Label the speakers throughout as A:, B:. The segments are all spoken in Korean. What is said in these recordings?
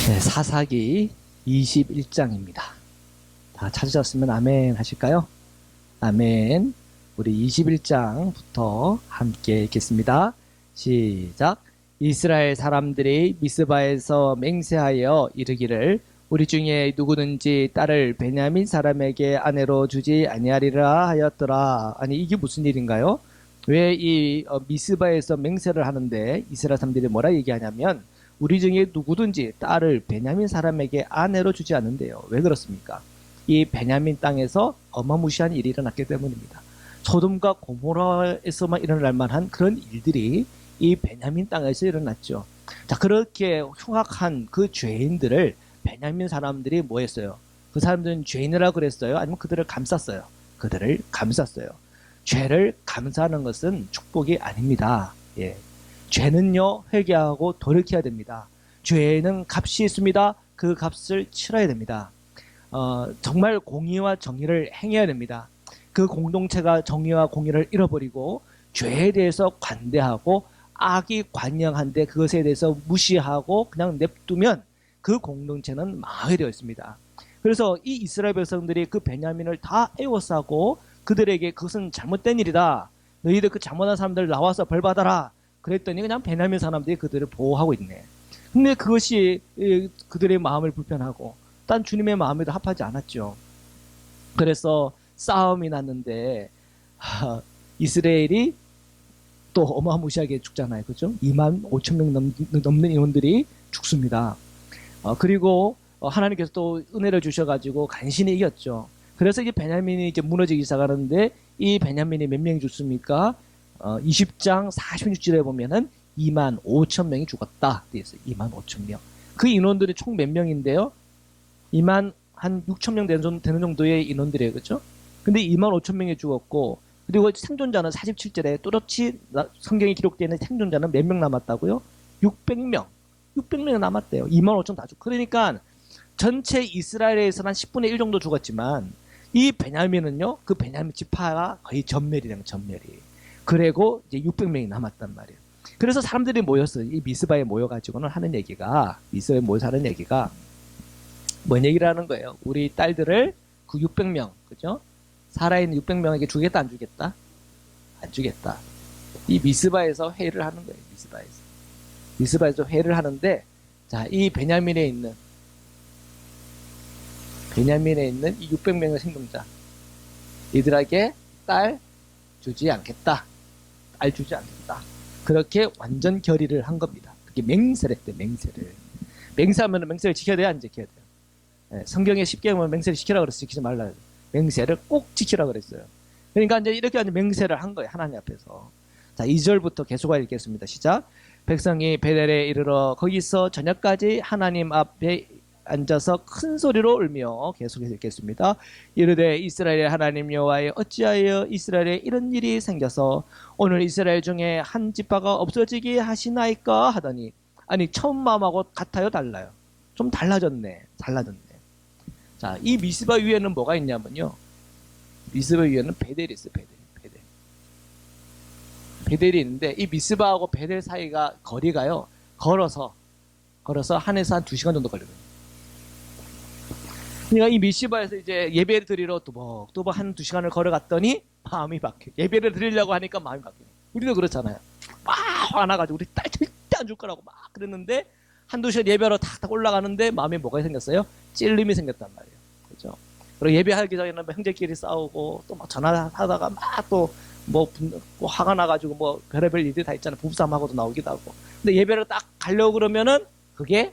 A: 네, 사사기 21장입니다. 다 찾으셨으면 아멘 하실까요? 아멘. 우리 21장부터 함께 읽겠습니다. 시작. 이스라엘 사람들이 미스바에서 맹세하여 이르기를 우리 중에 누구든지 딸을 베냐민 사람에게 아내로 주지 아니하리라 하였더라. 아니 이게 무슨 일인가요? 왜 이 미스바에서 맹세를 하는데 이스라엘 사람들이 뭐라 얘기하냐면 우리 중에 누구든지 딸을 베냐민 사람에게 아내로 주지 않는데요. 왜 그렇습니까? 이 베냐민 땅에서 어마무시한 일이 일어났기 때문입니다. 소돔과 고모라에서만 일어날 만한 그런 일들이 이 베냐민 땅에서 일어났죠. 자, 그렇게 흉악한 그 죄인들을 베냐민 사람들이 뭐 했어요? 그 사람들은 죄인이라 그랬어요? 아니면 그들을 감쌌어요? 그들을 감쌌어요. 죄를 감사하는 것은 축복이 아닙니다. 예. 죄는요, 회개하고 돌이켜야 됩니다. 죄는 값이 있습니다. 그 값을 치러야 됩니다. 정말 공의와 정의를 행해야 됩니다. 그 공동체가 정의와 공의를 잃어버리고 죄에 대해서 관대하고 악이 관영한데 그것에 대해서 무시하고 그냥 냅두면 그 공동체는 망하게 되어 있습니다. 그래서 이 이스라엘 백성들이 그 베냐민을 다 에워싸고 그들에게 그것은 잘못된 일이다. 너희들 그 잘못한 사람들 나와서 벌 받아라. 그랬더니 그냥 베냐민 사람들이 그들을 보호하고 있네. 근데 그것이 그들의 마음을 불편하고 딴 주님의 마음에도 합하지 않았죠. 그래서 싸움이 났는데 이스라엘이 또 어마무시하게 죽잖아요. 그죠? 2만 5천 명 넘는 인원들이 죽습니다. 그리고 하나님께서 또 은혜를 주셔가지고 간신히 이겼죠. 그래서 이제 베냐민이 이제 무너지기 시작하는데 이 베냐민이 몇 명이 죽습니까? 20장 46절에 보면은 2만 5천 명이 죽었다. 되어 있어요. 2만 5천 명. 그 인원들이 총 몇 명인데요? 2만 한 6천 명 되는 정도의 인원들이에요. 그렇죠? 근데 2만 5천 명이 죽었고 그리고 생존자는 47절에 또렷이 성경에 기록되어 있는 생존자는 몇 명 남았다고요? 600명. 600명이 남았대요. 2만 5천 다 죽고. 그러니까 전체 이스라엘에서는 한 10분의 1 정도 죽었지만 이 베냐민은요. 그 베냐민 지파가 거의 전멸이 되는 전멸이. 그리고 이제 600명이 남았단 말이에요. 그래서 사람들이 모였어요. 이 미스바에 모여가지고는 하는 얘기가, 미스바에 모여서 하는 얘기가, 뭔 얘기를 하는 거예요? 우리 딸들을 그 600명, 그죠? 살아있는 600명에게 주겠다, 안 주겠다? 안 주겠다. 이 미스바에서 회의를 하는 거예요, 미스바에서. 미스바에서 회의를 하는데, 자, 이 베냐민에 있는 이 600명의 생존자, 이들에게 딸 주지 않겠다. 딸 주지 않겠다. 그렇게 완전 결의를 한 겁니다. 그게 맹세를 했대, 맹세를. 맹세하면 맹세를 지켜야 돼요, 안 지켜야 돼요? 네, 성경에 쉽게 보면 맹세를 지키라 그랬어요. 지키지 말라. 맹세를 꼭 지키라 그랬어요. 그러니까 이제 이렇게 맹세를 한 거예요, 하나님 앞에서. 자, 2절부터 계속 읽겠습니다. 시작. 백성이 베델에 이르러 거기서 저녁까지 하나님 앞에 앉아서 큰 소리로 울며 계속해서 읽겠습니다. 이르되 이스라엘의 하나님 여호와여 어찌하여 이스라엘에 이런 일이 생겨서 오늘 이스라엘 중에 한 지파가 없어지게 하시나이까 하더니 아니 처음 마음하고 같아요 달라요? 좀 달라졌네. 자, 이 미스바 위에는 뭐가 있냐면요. 미스바 위에는 베델이 있어요. 베델이 있는데 이 미스바하고 베델 사이가 거리가요. 걸어서 한에서 한 2시간 정도 걸리거든요. 그러니까 이 미스바에서 이제 예배를 드리러 또박 한 2시간을 걸어갔더니 마음이 바뀌어요. 예배를 드리려고 하니까 마음이 바뀌어요. 우리도 그렇잖아요. 막 화나가지고 우리 딸 절대 안 줄 거라고 막 그랬는데 한두 시간 예배하러 탁탁 올라가는데 마음에 뭐가 생겼어요? 찔림이 생겼단 말이에요. 그죠? 그리고 예배하기 전에는 형제끼리 싸우고 또 막 전화하다가 막 또 뭐 화가 나가지고 뭐 별의별 일들이 다 있잖아요. 부부싸움하고도 나오기도 하고. 근데 예배를 딱 가려고 그러면은 그게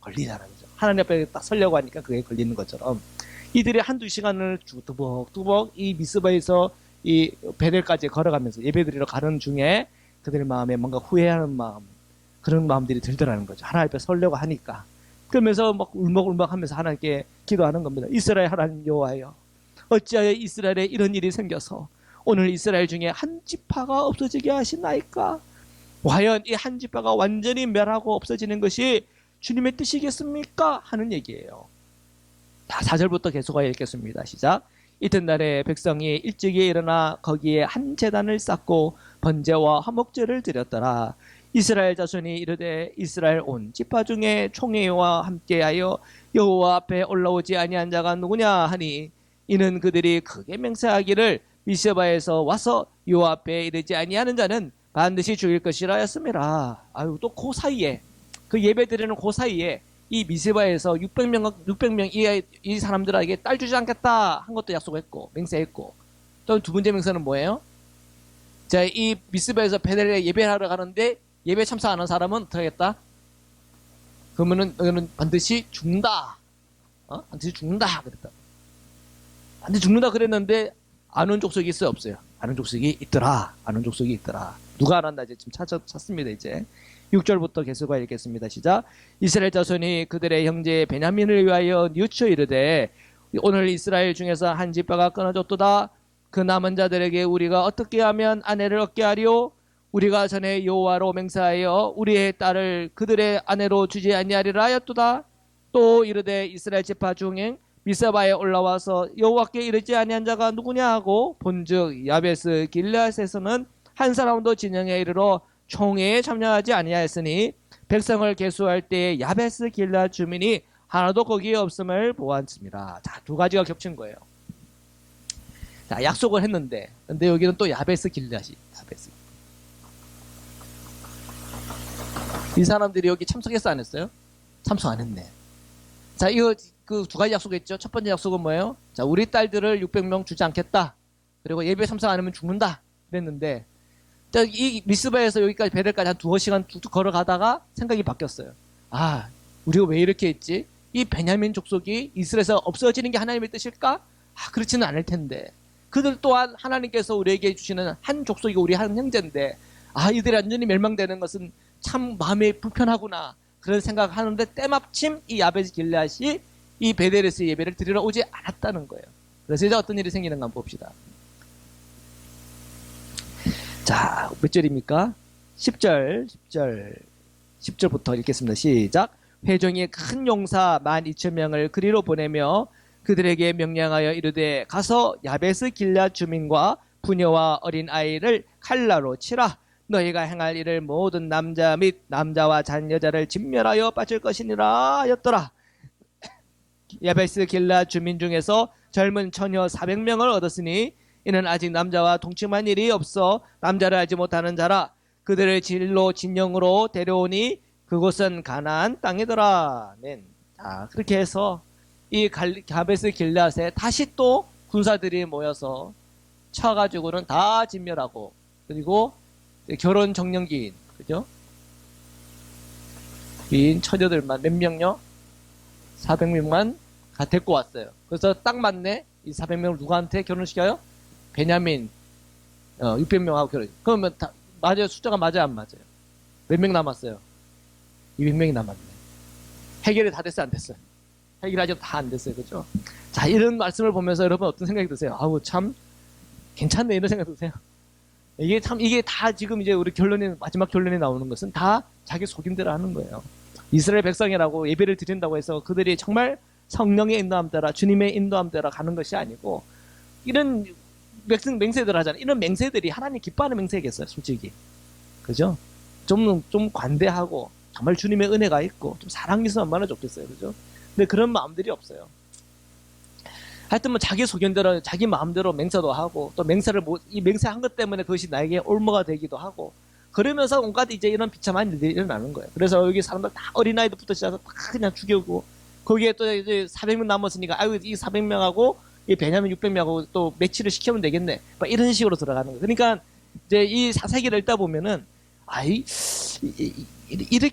A: 걸리잖아요. 그죠? 하나님 앞에 딱 서려고 하니까 그게 걸리는 것처럼 이들이 한두 시간을 뚜벅뚜벅 이 미스바에서 이 베델까지 걸어가면서 예배드리러 가는 중에 그들 마음에 뭔가 후회하는 마음, 그런 마음들이 들더라는 거죠. 하나님 앞에 서려고 하니까. 그러면서 막 울먹울먹 하면서 하나님께 기도하는 겁니다. 이스라엘 하나님 여호와여 어찌하여 이스라엘에 이런 일이 생겨서 오늘 이스라엘 중에 한 지파가 없어지게 하시나이까? 과연 이 한 지파가 완전히 멸하고 없어지는 것이 주님의 뜻이겠습니까? 하는 얘기예요. 다 4절부터 계속하여 읽겠습니다. 시작. 이튿날에 백성이 일찍이 일어나 거기에 한 제단을 쌓고 번제와 화목제를 드렸더라. 이스라엘 자손이 이르되 이스라엘 온 지파 중에 총회와 함께하여 여호와 앞에 올라오지 아니한 자가 누구냐 하니 이는 그들이 크게 맹세하기를 미스바에서 와서 여호와 앞에 이르지 아니하는 자는 반드시 죽일 것이라 하였음이라. 아유, 또 그 사이에, 그 예배 드리는 그 사이에 이 미스바에서 600명 이 사람들에게 딸 주지 않겠다 한 것도 약속했고 맹세했고, 또 두 번째 맹세는 뭐예요? 자, 이 미스바에서 베델에 예배하러 가는데 예배 참석 안 한 사람은 어떻게 하겠다? 그러면은 너는 반드시 죽는다. 반드시 죽는다 그랬다. 반드시 죽는다 그랬는데 안 온 족속이 있어요, 없어요? 안 온 족속이 있더라. 안 온 족속이 있더라. 누가 안 한다 이제 지금 찾습니다 이제. 6절부터 계속해 읽겠습니다. 시작. 이스라엘 자손이 그들의 형제 베냐민을 위하여 뉘우쳐 이르되 오늘 이스라엘 중에서 한 지파가 끊어졌도다. 그 남은 자들에게 우리가 어떻게 하면 아내를 얻게 하리오? 우리가 전에 여호와로 맹세하여 우리의 딸을 그들의 아내로 주지 아니하리라 하였도다. 또 이르되 이스라엘 지파 중에 미스바에 올라와서 여호와께 이르지 아니한 자가 누구냐 하고 본즉 야베스 길앗에서는 한 사람도 진영에 이르러 총회에 참여하지 아니하였으니 백성을 계수할 때에 야베스 길앗 주민이 하나도 거기에 없음을 보았습니다. 자, 두 가지가 겹친 거예요. 자, 약속을 했는데, 근데 여기는 또 야베스 길앗이, 야베스. 이 사람들이 여기 참석했어, 안 했어요? 참석 안 했네. 자, 이거, 그 두 가지 약속했죠? 첫 번째 약속은 뭐예요? 자, 우리 딸들을 600명 주지 않겠다. 그리고 예배 참석 안 하면 죽는다. 그랬는데, 자, 이 미스바에서 여기까지 베델까지 한 2시간 쭉 걸어가다가 생각이 바뀌었어요. 아, 우리가 왜 이렇게 했지? 이 베냐민 족속이 이스라엘에서 없어지는 게 하나님의 뜻일까? 그렇지는 않을 텐데. 그들 또한 하나님께서 우리에게 주시는 한 족속이고 우리 한 형제인데, 이들이 완전히 멸망되는 것은 참 마음이 불편하구나. 그런 생각을 하는데 때마침 이 야베스 길앗이 이 베델에서 예배를 드리러 오지 않았다는 거예요. 그래서 이제 어떤 일이 생기는가 한번 봅시다. 자, 몇 절입니까? 10절부터 읽겠습니다. 시작. 회종이 큰 용사 12,000명을 그리로 보내며 그들에게 명령하여 이르되 가서 야베스 길앗 주민과 부녀와 어린 아이를 칼라로 치라. 너희가 행할 일을 모든 남자 및 남자와 잔 여자를 진멸하여 빠질 것이니라 하였더라. 야베스 길앗 주민 중에서 젊은 처녀 400명을 얻었으니 이는 아직 남자와 동침한 일이 없어 남자를 알지 못하는 자라. 그들을 진로 진영으로 데려오니 그곳은 가나안 땅이더라. 아멘. 자, 그렇게 해서 이 야베스 길앗에 다시 또 군사들이 모여서 쳐가지고는 다 진멸하고, 그리고 결혼 정년기인, 그죠? 긴 처녀들만 몇 명요? 400명만 다 데리고 왔어요. 그래서 딱 맞네. 이 400명을 누구한테 결혼시켜요? 베냐민 600명하고 결혼. 그러면 다 맞아요? 숫자가 맞아요, 안 맞아요? 몇 명 남았어요? 200명이 남았네. 해결이 다 됐어요, 안 됐어요? 해결이 아직 다 안 됐어요, 그죠? 자, 이런 말씀을 보면서 여러분 어떤 생각이 드세요? 아우, 참 괜찮네, 이런 생각 드세요? 이게 다 지금 이제 우리 마지막 결론이 나오는 것은 다 자기 속임대로 하는 거예요. 이스라엘 백성이라고 예배를 드린다고 해서 그들이 정말 성령의 인도함 따라, 주님의 인도함 따라 가는 것이 아니고, 이런 맹세들 하잖아요. 이런 맹세들이 하나님 기뻐하는 맹세겠어요, 솔직히. 그죠? 좀 관대하고, 정말 주님의 은혜가 있고, 좀 사랑이 있으면 얼마나 좋겠어요. 그죠? 근데 그런 마음들이 없어요. 하여튼 뭐 자기 소견대로, 자기 마음대로 맹세도 하고, 또 이 맹세한 것 때문에 그것이 나에게 올무가 되기도 하고, 그러면서 온갖 이제 이런 비참한 일들이 일어나는 거예요. 그래서 여기 사람들 다 어린아이들부터 시작해서 다 그냥 죽이고, 거기에 또 이제 400명 남았으니까, 이 400명하고, 이 베냐민 600명하고 또 매치를 시키면 되겠네. 막 이런 식으로 들어가는 거예요. 그러니까, 이제 이 사세기를 읽다 보면은,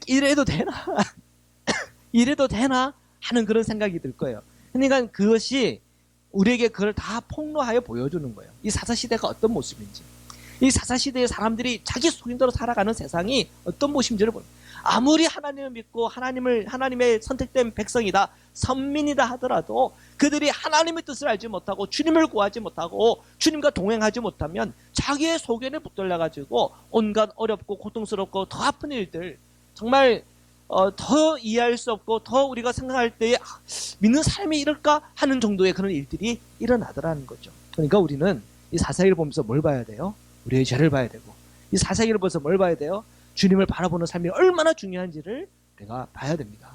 A: 이래도 되나? 이래도 되나? 하는 그런 생각이 들 거예요. 그러니까 그것이 우리에게 그걸 다 폭로하여 보여주는 거예요. 이 사사시대가 어떤 모습인지. 이 사사시대의 사람들이 자기 속임대로 살아가는 세상이 어떤 모습인지를 보는 거예요. 아무리 하나님을 믿고 하나님의 선택된 백성이다, 선민이다 하더라도 그들이 하나님의 뜻을 알지 못하고 주님을 구하지 못하고 주님과 동행하지 못하면 자기의 소견에 붙들려가지고 온갖 어렵고 고통스럽고 더 아픈 일들, 정말 더 이해할 수 없고 더 우리가 생각할 때에 믿는 사람이 이럴까 하는 정도의 그런 일들이 일어나더라는 거죠. 그러니까 우리는 이 사사기를 보면서 뭘 봐야 돼요? 우리의 죄를 봐야 되고, 이 사사기를 보면서 뭘 봐야 돼요? 주님을 바라보는 삶이 얼마나 중요한지를 우리가 봐야 됩니다.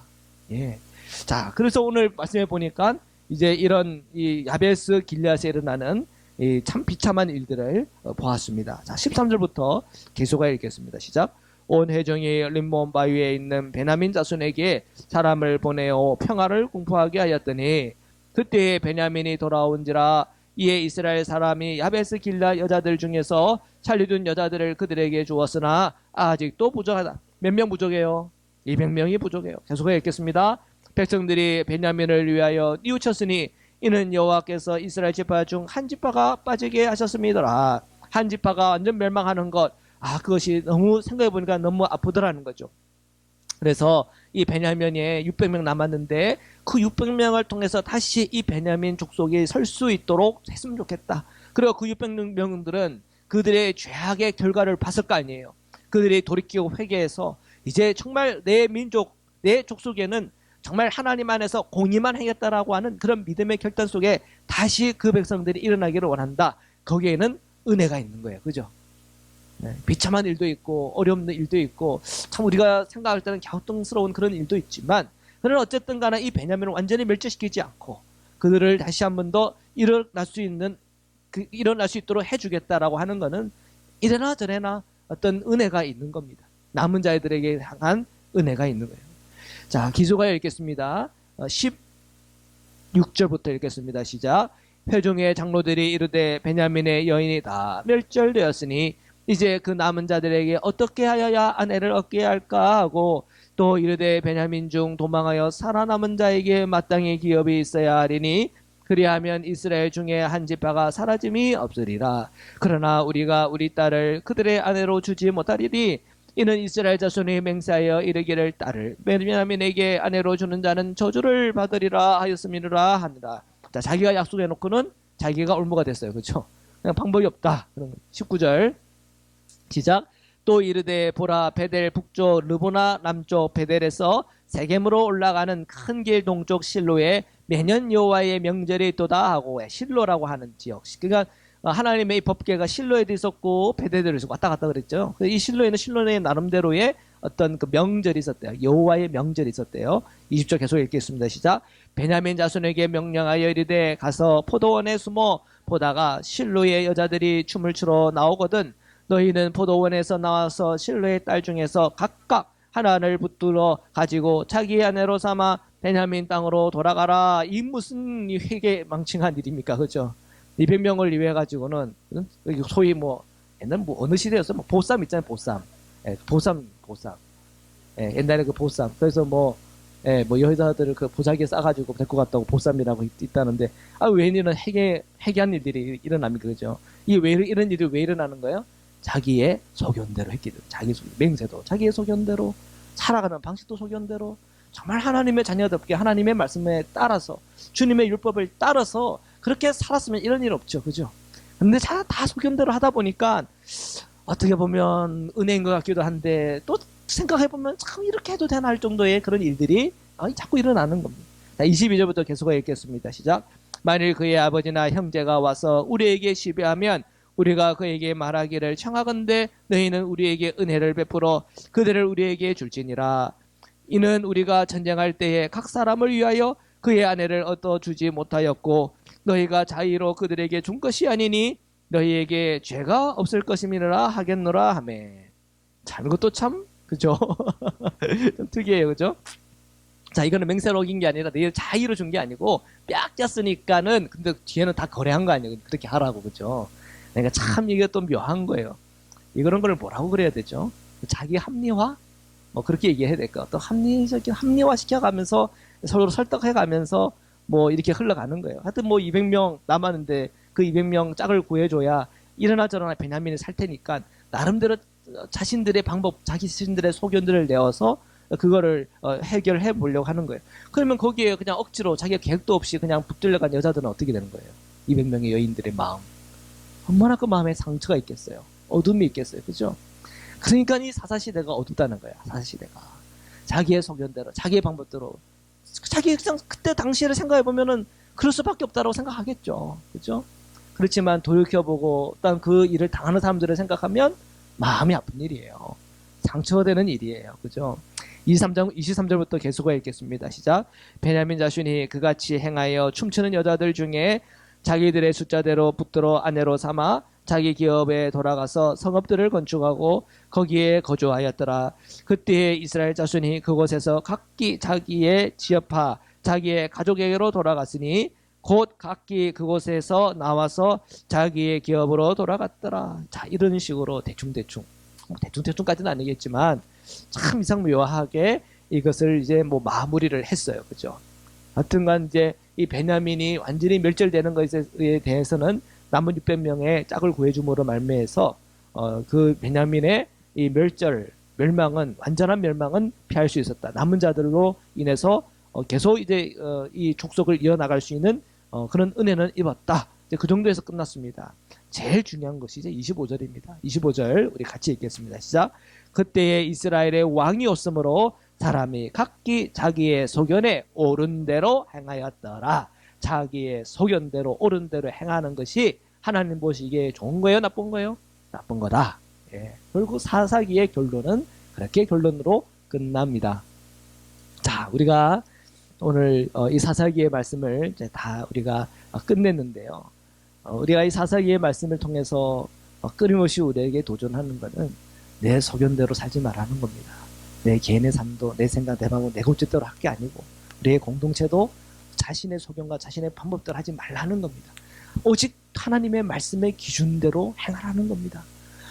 A: 예. 자, 그래서 오늘 말씀해 보니까 이제 이런 이 야베스 길앗에 일어나는 이 참 비참한 일들을 보았습니다. 자, 13절부터 계속하여 읽겠습니다. 시작. 온 회중이 림몬 바위에 있는 베냐민 자손에게 사람을 보내어 평화를 공포하게 하였더니 그때 베냐민이 돌아온지라 이에 이스라엘 사람이 야베스 길앗 여자들 중에서 살려둔 여자들을 그들에게 주었으나 아직도 부족하다. 몇 명 부족해요? 200명이 부족해요. 계속해 읽겠습니다. 백성들이 베냐민을 위하여 뉘우쳤으니 이는 여호와께서 이스라엘 지파 중 한 지파가 빠지게 하셨습니다. 한 지파가 완전 멸망하는 것, 그것이 너무 생각해보니까 너무 아프더라는 거죠. 그래서 이 베냐민에 600명 남았는데 그 600명을 통해서 다시 이 베냐민 족속이 설 수 있도록 했으면 좋겠다. 그리고 그 600명들은 그들의 죄악의 결과를 봤을 거 아니에요. 그들이 돌이키고 회개해서 이제 정말 내 민족, 내 족속에는 정말 하나님 안에서 공의만 행했다라고 하는 그런 믿음의 결단 속에 다시 그 백성들이 일어나기를 원한다. 거기에는 은혜가 있는 거예요. 그죠? 네, 비참한 일도 있고 어려운 일도 있고 참 우리가 생각할 때는 갸우뚱스러운 그런 일도 있지만 그러나 어쨌든 간에 이 베냐민을 완전히 멸절시키지 않고 그들을 다시 한 번 더 일어날 수 있도록 해주겠다라고 하는 것은 이래나 저래나 어떤 은혜가 있는 겁니다. 남은 자들에게 향한 은혜가 있는 거예요. 자, 기소가요 읽겠습니다. 16절부터 읽겠습니다. 시작. 회중의 장로들이 이르되 베냐민의 여인이 다 멸절되었으니 이제 그 남은 자들에게 어떻게 하여야 아내를 얻게 할까 하고 또 이르되 베냐민 중 도망하여 살아남은 자에게 마땅히 기업이 있어야 하리니 그리하면 이스라엘 중에 한 지파가 사라짐이 없으리라. 그러나 우리가 우리 딸을 그들의 아내로 주지 못하리니 이는 이스라엘 자손이 맹세하여 이르기를 딸을 베냐민에게 아내로 주는 자는 저주를 받으리라 하였음이라 하니라. 자, 자기가 약속해 놓고는 자기가 올무가 됐어요. 그렇죠? 그냥 방법이 없다. 19절 시작. 또 이르되 보라 베델 북쪽 르보나 남쪽 베델에서 세겜으로 올라가는 큰 길 동쪽 실로에 매년 여호와의 명절이 있도다 하고 실로라고 하는 지역. 그러니까 하나님의 이 법궤가 실로에도 있었고 베델에도 있었고 왔다 갔다 그랬죠. 이 실로의 나름대로의 어떤 그 명절이 있었대요. 여호와의 명절이 있었대요. 20절 계속 읽겠습니다. 시작. 베냐민 자손에게 명령하여 이르되 가서 포도원에 숨어 보다가 실로의 여자들이 춤을 추러 나오거든 너희는 포도원에서 나와서 실로의 딸 중에서 각각 하나를 붙들어 가지고 자기 아내로 삼아 베냐민 땅으로 돌아가라. 이 무슨 회개망칭한 일입니까? 그죠? 200명을 위해 가지고는 소위 옛날 어느 시대였어? 보쌈 있잖아요. 보쌈. 보쌈. 옛날에 그 보쌈. 그래서 여자들을 그 보자기에 싸가지고 데리고 갔다고 보쌈이라고 있다는데, 왜 이런 회개한 일들이 일어납니까? 그죠? 이런 일이 왜 일어나는 거예요? 자기의 소견대로 했기 때문에. 맹세도 자기의 소견대로, 살아가는 방식도 소견대로, 정말 하나님의 자녀답게 하나님의 말씀에 따라서, 주님의 율법을 따라서 그렇게 살았으면 이런 일 없죠. 그죠? 근데 다 소견대로 하다 보니까 어떻게 보면 은혜인 것 같기도 한데 또 생각해보면 참 이렇게 해도 되나 할 정도의 그런 일들이 자꾸 일어나는 겁니다. 22절부터 계속 읽겠습니다. 시작. 만일 그의 아버지나 형제가 와서 우리에게 시비하면 우리가 그에게 말하기를 청하건대 너희는 우리에게 은혜를 베풀어 그들을 우리에게 줄지니라. 이는 우리가 전쟁할 때에 각 사람을 위하여 그의 아내를 얻어주지 못하였고 너희가 자의로 그들에게 준 것이 아니니 너희에게 죄가 없을 것임이라 하겠노라 하매. 참 이것도 참 그죠? 좀 특이해요. 그죠? 자, 이거는 맹세로 어긴 게 아니라 너희 자의로 준 게 아니고 빽 짰으니까는 근데 뒤에는 다 거래한 거 아니에요. 그렇게 하라고. 그죠? 그러니까 참 이게 또 묘한 거예요. 이런 걸 뭐라고 그래야 되죠? 자기 합리화? 그렇게 얘기해야 될까? 또 합리적인 합리화 시켜가면서 서로 설득해가면서 이렇게 흘러가는 거예요. 하여튼 200명 남았는데 그 200명 짝을 구해줘야 이러나 저러나 베냐민이 살 테니까 나름대로 자신들의 방법, 자신들의 소견들을 내어서 그거를 해결해 보려고 하는 거예요. 그러면 거기에 그냥 억지로 자기가 계획도 없이 그냥 붙들려간 여자들은 어떻게 되는 거예요? 200명의 여인들의 마음. 얼마나 그 마음에 상처가 있겠어요. 어둠이 있겠어요. 그죠? 그러니까 이 사사시대가 어둡다는 거야. 사사시대가. 자기의 소견대로, 자기의 방법대로. 자기 그때 당시를 생각해보면은 그럴 수밖에 없다고 생각하겠죠. 그죠? 그렇지만 돌이켜보고 그 일을 당하는 사람들을 생각하면 마음이 아픈 일이에요. 상처가 되는 일이에요. 그죠? 23절부터 계속해 읽겠습니다. 시작. 베냐민 자손이 그같이 행하여 춤추는 여자들 중에 자기들의 숫자대로 붙들어 아내로 삼아 자기 기업에 돌아가서 성읍들을 건축하고 거기에 거주하였더라. 그때에 이스라엘 자손이 그곳에서 각기 자기의 지역파 자기의 가족에게로 돌아갔으니 곧 각기 그곳에서 나와서 자기의 기업으로 돌아갔더라. 자, 이런 식으로 대충대충까지는 아니겠지만 참 이상묘하게 이것을 이제 뭐 마무리를 했어요. 그죠? 하여튼간 이제 이 베냐민이 완전히 멸절되는 것에 대해서는 남은 600명의 짝을 구해줌으로 말미해서 그 베냐민의 이 멸망은 완전한 멸망은 피할 수 있었다. 남은 자들로 인해서 계속 이제 이 족속을 이어나갈 수 있는 그런 은혜는 입었다. 이제 그 정도에서 끝났습니다. 제일 중요한 것이 이제 25절입니다. 25절 우리 같이 읽겠습니다. 시작. 그때에 이스라엘의 왕이 없으므로 사람이 각기 자기의 소견에 옳은 대로 행하였더라. 자기의 소견대로 옳은 대로 행하는 것이 하나님 보시기에 좋은 거예요? 나쁜 거예요? 나쁜 거다. 예. 결국 사사기의 결론은 그렇게 결론으로 끝납니다. 자, 우리가 오늘 이 사사기의 말씀을 이제 다 우리가 끝냈는데요. 우리가 이 사사기의 말씀을 통해서 끊임없이 우리에게 도전하는 것은 내 소견대로 살지 말라는 겁니다. 내 개인의 삶도 내 생각, 내 마음은 내 god대로 할 게 아니고 우리의 공동체도 자신의 소견과 자신의 방법대로 하지 말라는 겁니다. 오직 하나님의 말씀의 기준대로 행하라는 겁니다.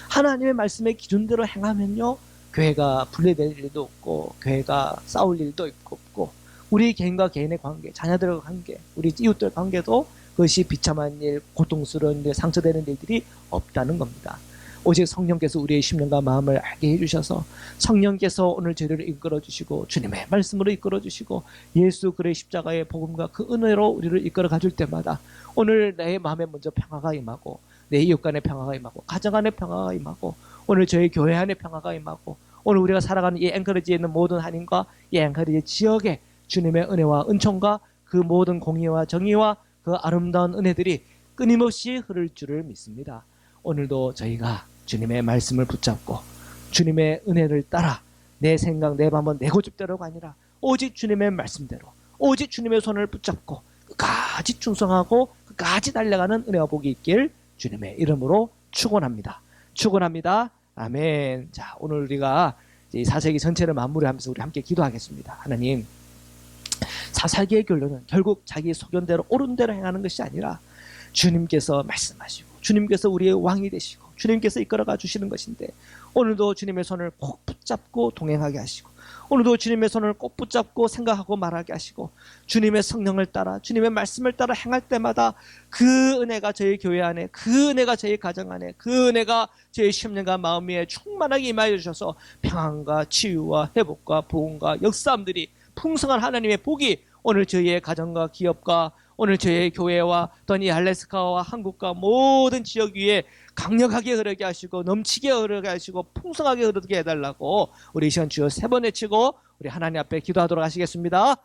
A: 하나님의 말씀의 기준대로 행하면요, 교회가 분裂될 일도 없고 교회가 싸울 일도 없고 우리 개인과 개인의 관계, 자녀들과 관계, 우리 이웃들 관계도 그것이 비참한 일, 고통스러운 일, 상처되는 일들이 없다는 겁니다. 오직 성령께서 우리의 심령과 마음을 알게 해주셔서 성령께서 오늘 저희를 이끌어주시고 주님의 말씀으로 이끌어주시고 예수 그리스도의 십자가의 복음과 그 은혜로 우리를 이끌어 가줄 때마다 오늘 내 마음에 먼저 평화가 임하고 내 이웃 간의 평화가 임하고 가정 안의 평화가 임하고 오늘 저희 교회 안의 평화가 임하고 오늘 우리가 살아가는 이 앵커리지에 있는 모든 한인과 이 앵커리지 지역에 주님의 은혜와 은총과 그 모든 공의와 정의와 그 아름다운 은혜들이 끊임없이 흐를 줄을 믿습니다. 오늘도 저희가 주님의 말씀을 붙잡고 주님의 은혜를 따라 내 생각, 내 마음은 내 고집대로가 아니라 오직 주님의 말씀대로 오직 주님의 손을 붙잡고 끝까지 충성하고 끝까지 달려가는 은혜와 복이 있길 주님의 이름으로 축원합니다. 축원합니다. 아멘. 자, 오늘 우리가 이 사사기 전체를 마무리하면서 우리 함께 기도하겠습니다. 하나님, 사사기의 결론은 결국 자기 소견대로 옳은 대로 행하는 것이 아니라 주님께서 말씀하시고 주님께서 우리의 왕이 되시고 주님께서 이끌어가 주시는 것인데 오늘도 주님의 손을 꼭 붙잡고 동행하게 하시고 오늘도 주님의 손을 꼭 붙잡고 생각하고 말하게 하시고 주님의 성령을 따라 주님의 말씀을 따라 행할 때마다 그 은혜가 저희 교회 안에 그 은혜가 저희 가정 안에 그 은혜가 저희 심령과 마음 위에 충만하게 임하여 주셔서 평안과 치유와 회복과 보응과 역사함들이 풍성한 하나님의 복이 오늘 저희의 가정과 기업과 오늘 저희의 교회와 또는 이 알래스카와 한국과 모든 지역 위에 강력하게 흐르게 하시고 넘치게 흐르게 하시고 풍성하게 흐르게 해달라고 우리 이 시간 주여 3번 외치고 우리 하나님 앞에 기도하도록 하시겠습니다.